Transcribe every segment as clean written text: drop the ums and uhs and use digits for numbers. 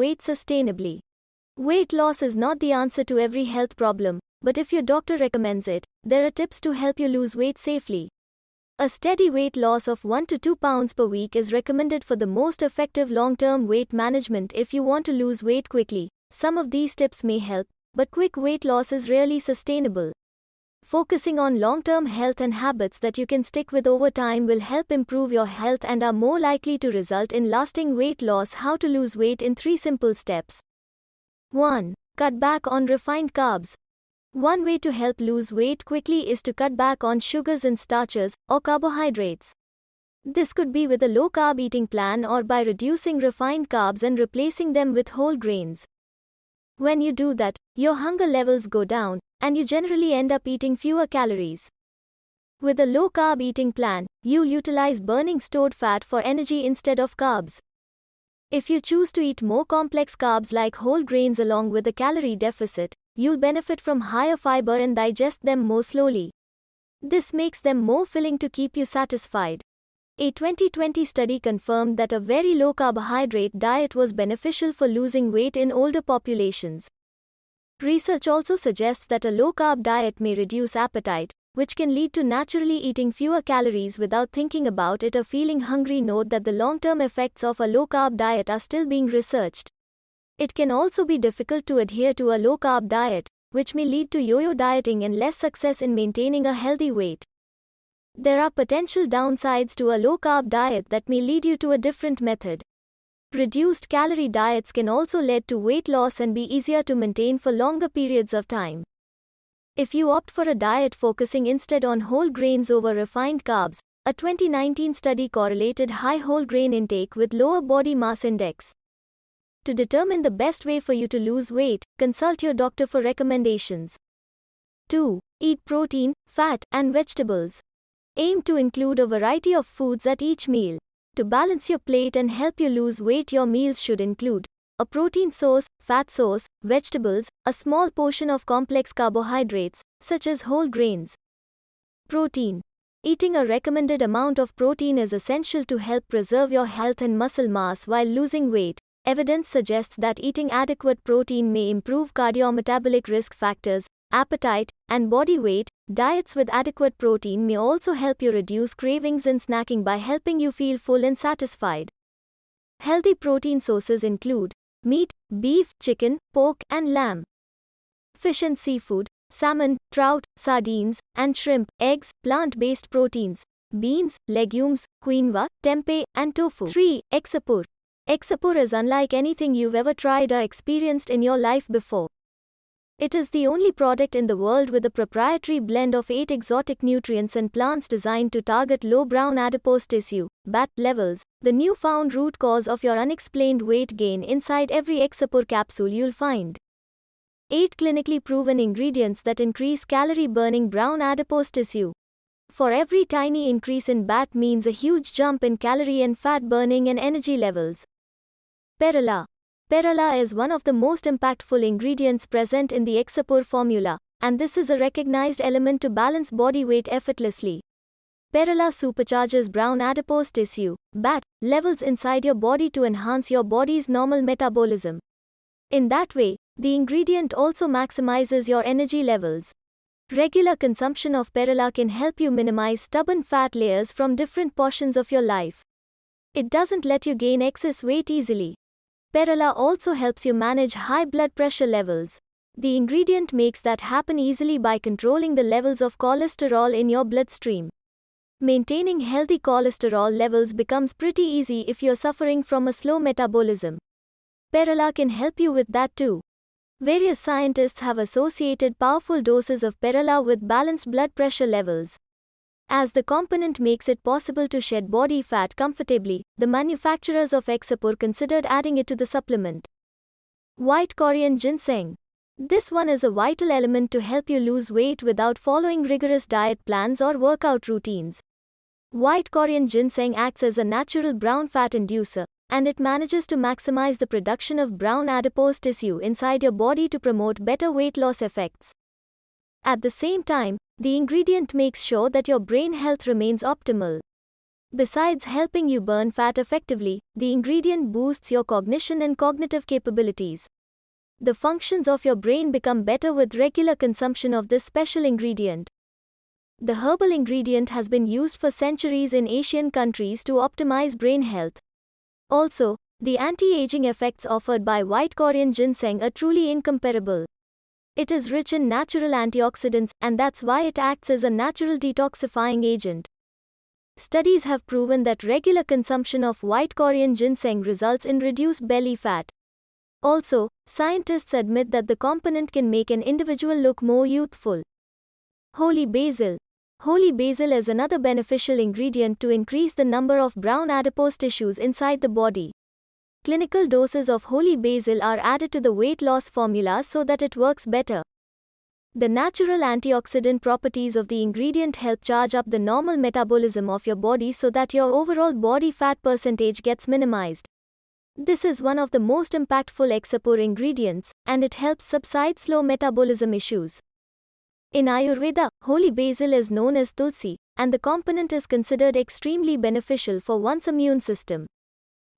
weight sustainably. Weight loss is not the answer to every health problem, but if your doctor recommends it, there are tips to help you lose weight safely. A steady weight loss of 1 to 2 pounds per week is recommended for the most effective long-term weight management if you want to lose weight quickly. Some of these tips may help, but quick weight loss is rarely sustainable. Focusing on long-term health and habits that you can stick with over time will help improve your health and are more likely to result in lasting weight loss. How to lose weight in 3 simple steps. 1. Cut back on refined carbs. One way to help lose weight quickly is to cut back on sugars and starches, or carbohydrates. This could be with a low-carb eating plan or by reducing refined carbs and replacing them with whole grains. When you do that, your hunger levels go down, and you generally end up eating fewer calories. With a low-carb eating plan, you'll utilize burning stored fat for energy instead of carbs. If you choose to eat more complex carbs like whole grains along with a calorie deficit, you'll benefit from higher fiber and digest them more slowly. This makes them more filling to keep you satisfied. A 2020 study confirmed that a very low carbohydrate diet was beneficial for losing weight in older populations. Research also suggests that a low-carb diet may reduce appetite, which can lead to naturally eating fewer calories without thinking about it or feeling hungry. Note that the long-term effects of a low-carb diet are still being researched. It can also be difficult to adhere to a low-carb diet, which may lead to yo-yo dieting and less success in maintaining a healthy weight. There are potential downsides to a low-carb diet that may lead you to a different method. Reduced calorie diets can also lead to weight loss and be easier to maintain for longer periods of time. If you opt for a diet focusing instead on whole grains over refined carbs, a 2019 study correlated high whole grain intake with lower body mass index. To determine the best way for you to lose weight, consult your doctor for recommendations. 2. Eat protein, fat, and vegetables. Aim to include a variety of foods at each meal. To balance your plate and help you lose weight, your meals should include a protein source, fat source, vegetables, a small portion of complex carbohydrates, such as whole grains. Protein. Eating a recommended amount of protein is essential to help preserve your health and muscle mass while losing weight. Evidence suggests that eating adequate protein may improve cardiometabolic risk factors, appetite, and body weight. Diets with adequate protein may also help you reduce cravings and snacking by helping you feel full and satisfied. Healthy protein sources include meat, beef, chicken, pork, and lamb. Fish and seafood, salmon, trout, sardines, and shrimp, eggs, plant-based proteins, beans, legumes, quinoa, tempeh, and tofu. 3. Exapur. Exapur is unlike anything you've ever tried or experienced in your life before. It is the only product in the world with a proprietary blend of 8 exotic nutrients and plants designed to target low brown adipose tissue, BAT, levels, the newfound root cause of your unexplained weight gain. Inside every Exapur capsule you'll find 8 clinically proven ingredients that increase calorie-burning brown adipose tissue. For every tiny increase in BAT means a huge jump in calorie and fat burning and energy levels. Perala. Perala is one of the most impactful ingredients present in the Exapur formula, and this is a recognized element to balance body weight effortlessly. Perala supercharges brown adipose tissue, BAT, levels inside your body to enhance your body's normal metabolism. In that way, the ingredient also maximizes your energy levels. Regular consumption of Perala can help you minimize stubborn fat layers from different portions of your life. It doesn't let you gain excess weight easily. Perala also helps you manage high blood pressure levels. The ingredient makes that happen easily by controlling the levels of cholesterol in your bloodstream. Maintaining healthy cholesterol levels becomes pretty easy if you're suffering from a slow metabolism. Perala can help you with that too. Various scientists have associated powerful doses of Perala with balanced blood pressure levels. As the component makes it possible to shed body fat comfortably, the manufacturers of Exapur considered adding it to the supplement. White Korean ginseng. This one is a vital element to help you lose weight without following rigorous diet plans or workout routines. White Korean ginseng acts as a natural brown fat inducer, and it manages to maximize the production of brown adipose tissue inside your body to promote better weight loss effects. At the same time, the ingredient makes sure that your brain health remains optimal. Besides helping you burn fat effectively, the ingredient boosts your cognition and cognitive capabilities. The functions of your brain become better with regular consumption of this special ingredient. The herbal ingredient has been used for centuries in Asian countries to optimize brain health. Also, the anti-aging effects offered by white Korean ginseng are truly incomparable. It is rich in natural antioxidants, and that's why it acts as a natural detoxifying agent. Studies have proven that regular consumption of white Korean ginseng results in reduced belly fat. Also, scientists admit that the component can make an individual look more youthful. Holy basil. Holy basil is another beneficial ingredient to increase the number of brown adipose tissues inside the body. Clinical doses of holy basil are added to the weight loss formula so that it works better. The natural antioxidant properties of the ingredient help charge up the normal metabolism of your body so that your overall body fat percentage gets minimized. This is one of the most impactful Exapur ingredients, and it helps subside slow metabolism issues. In Ayurveda, holy basil is known as tulsi, and the component is considered extremely beneficial for one's immune system.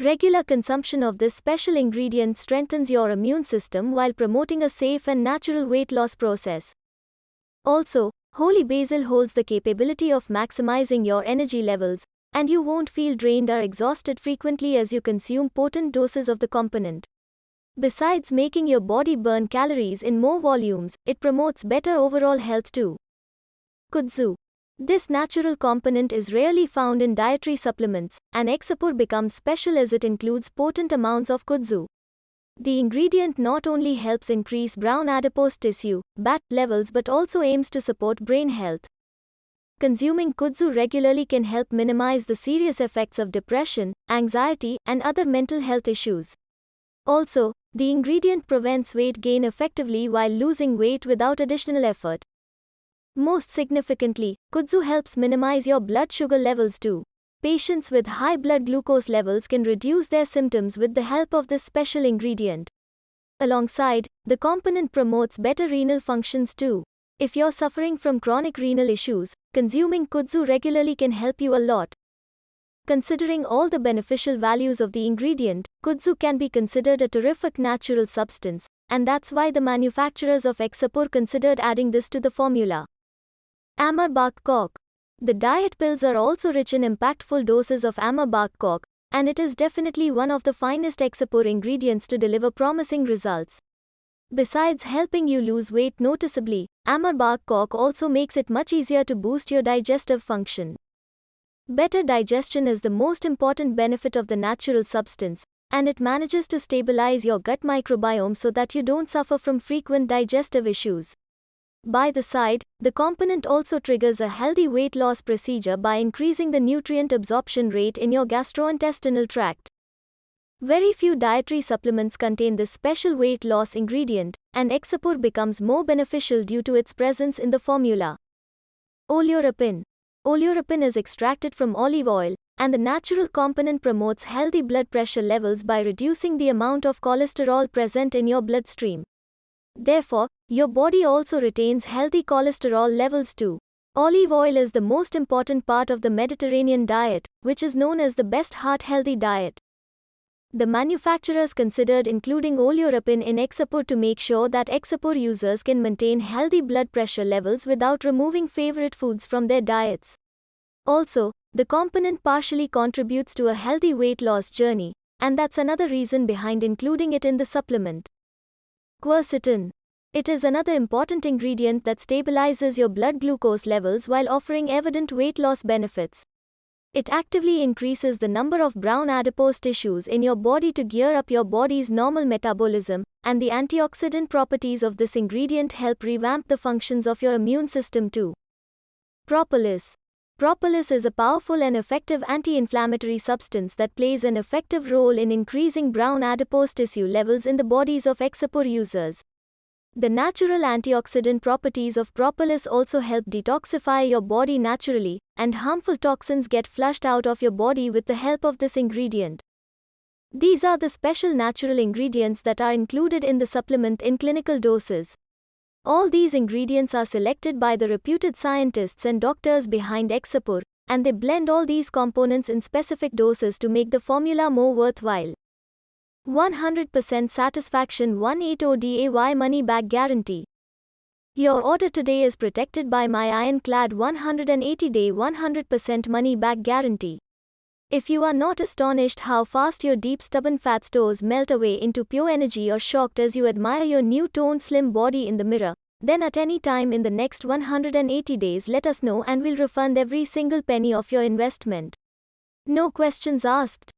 Regular consumption of this special ingredient strengthens your immune system while promoting a safe and natural weight loss process. Also, holy basil holds the capability of maximizing your energy levels, and you won't feel drained or exhausted frequently as you consume potent doses of the component. Besides making your body burn calories in more volumes, it promotes better overall health too. Kudzu. This natural component is rarely found in dietary supplements, and Exapur becomes special as it includes potent amounts of kudzu. The ingredient not only helps increase brown adipose tissue, BAT levels but also aims to support brain health. Consuming kudzu regularly can help minimize the serious effects of depression, anxiety, and other mental health issues. Also, the ingredient prevents weight gain effectively while losing weight without additional effort. Most significantly, kudzu helps minimize your blood sugar levels too. Patients with high blood glucose levels can reduce their symptoms with the help of this special ingredient. Alongside, the component promotes better renal functions too. If you're suffering from chronic renal issues, consuming kudzu regularly can help you a lot. Considering all the beneficial values of the ingredient, kudzu can be considered a terrific natural substance, and that's why the manufacturers of Exapur considered adding this to the formula. Amar Bark Cork. The diet pills are also rich in impactful doses of Amar Bark Cork, and it is definitely one of the finest Exapur ingredients to deliver promising results. Besides helping you lose weight noticeably, Amar Bark Cork also makes it much easier to boost your digestive function. Better digestion is the most important benefit of the natural substance, and it manages to stabilize your gut microbiome so that you don't suffer from frequent digestive issues. By the side, the component also triggers a healthy weight loss procedure by increasing the nutrient absorption rate in your gastrointestinal tract. Very few dietary supplements contain this special weight loss ingredient, and Exapur becomes more beneficial due to its presence in the formula. Oleuropein. Oleuropein is extracted from olive oil, and the natural component promotes healthy blood pressure levels by reducing the amount of cholesterol present in your bloodstream. Therefore, your body also retains healthy cholesterol levels too. Olive oil is the most important part of the Mediterranean diet, which is known as the best heart-healthy diet. The manufacturers considered including oleuropein in Exapur to make sure that Exapur users can maintain healthy blood pressure levels without removing favorite foods from their diets. Also, the component partially contributes to a healthy weight loss journey, and that's another reason behind including it in the supplement. Quercetin. It is another important ingredient that stabilizes your blood glucose levels while offering evident weight loss benefits. It actively increases the number of brown adipose tissues in your body to gear up your body's normal metabolism, and the antioxidant properties of this ingredient help revamp the functions of your immune system too. Propolis. Propolis is a powerful and effective anti-inflammatory substance that plays an effective role in increasing brown adipose tissue levels in the bodies of Exapur users. The natural antioxidant properties of propolis also help detoxify your body naturally, and harmful toxins get flushed out of your body with the help of this ingredient. These are the special natural ingredients that are included in the supplement in clinical doses. All these ingredients are selected by the reputed scientists and doctors behind Exapur, and they blend all these components in specific doses to make the formula more worthwhile. 100% satisfaction 180-day money back guarantee. Your order today is protected by my ironclad 180-day 100% money back guarantee. If you are not astonished how fast your deep stubborn fat stores melt away into pure energy or shocked as you admire your new toned slim body in the mirror, then at any time in the next 180 days let us know and we'll refund every single penny of your investment. No questions asked.